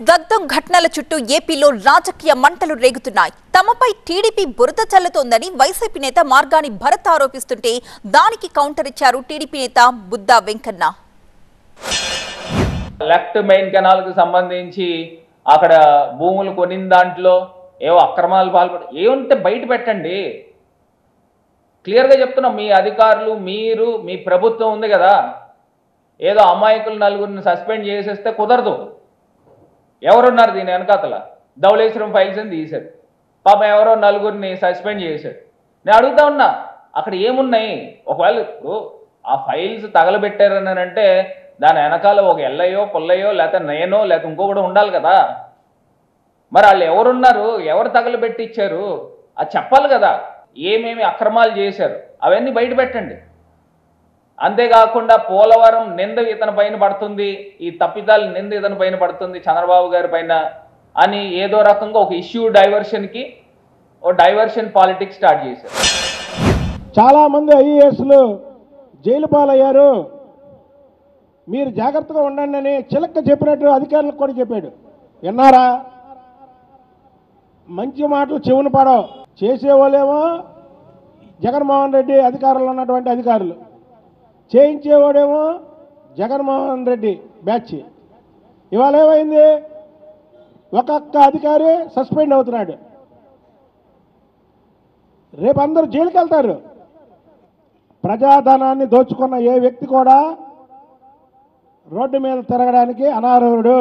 దగ్ధం ఘటనల చుట్టూ ఏపీలో రాజకీయ మంటలు రేగుతున్నాయి. తమపై టీడీపీ బురద చల్లుతోందని వైసీపీ నేత మార్గాని భరత్ ఆరోపిస్తుంటే దానికి కౌంటర్ ఇచ్చారు టీడీపీ నేత Budda Venkanna. Left main canal కు సంబంధించి అక్కడ భూములు కొనిన దాంట్లో ఏవో అక్రమాలు పాల్పడి ఏముంటే బయట పెట్టండి. క్లియర్గా చెప్తున్నాం, మీ అధికారులు మీరు మీ ప్రభుత్వం ఉంది కదా, ఏదో అమాయకులు నలుగురిని సస్పెండ్ చేసేస్తే కుదరదు. ఎవరున్నారు దీని వెనకాతల? ధవళేశ్వరం ఫైల్స్ అని తీశారు, పాపం ఎవరో నలుగురిని సస్పెండ్ చేశాడు. నేను అడుగుతా ఉన్నా, అక్కడ ఏమున్నాయి? ఒకవేళ ఇప్పుడు ఆ ఫైల్స్ తగలబెట్టారని అంటే దాని వెనకాల ఒక ఎల్లయ్యో పుల్లయ్యో లేకపోతే నేనో లేకపోతే ఇంకొకటి ఉండాలి కదా. మరి వాళ్ళు ఎవరున్నారు, ఎవరు తగలబెట్టి ఇచ్చారు అది చెప్పాలి కదా. ఏమేమి అక్రమాలు చేశారు అవన్నీ బయట పెట్టండి. అంతేకాకుండా పోలవరం నింద ఇతని పైన పడుతుంది, ఈ తప్పిదాలు నింద ఇతని పైన పడుతుంది చంద్రబాబు గారి పైన అని ఏదో రకంగా ఒక ఇష్యూ డైవర్షన్కి ఓ డైవర్షన్ పాలిటిక్స్ స్టార్ట్ చేశారు. చాలామంది ఐఏఎస్లు జైలు పాలయ్యారు, మీరు జాగ్రత్తగా ఉండండి అని చిలక్క చెప్పినట్టు అధికారులకు కూడా చెప్పాడు. విన్నారా? మంచి మాటలు చెవును పడవు. చేసేవాళ్ళేమో జగన్మోహన్ రెడ్డి అధికారంలో ఉన్నటువంటి అధికారులు, చేయించేవాడేమో జగన్మోహన్ రెడ్డి బ్యాచ్. ఇవాళ ఏమైంది? ఒక్కొక్క అధికారి సస్పెండ్ అవుతున్నాడు, రేపు అందరూ జైలుకి వెళ్తారు. ప్రజాధనాన్ని దోచుకున్న ఏ వ్యక్తి కూడా రోడ్డు మీద తిరగడానికి అనర్హుడు.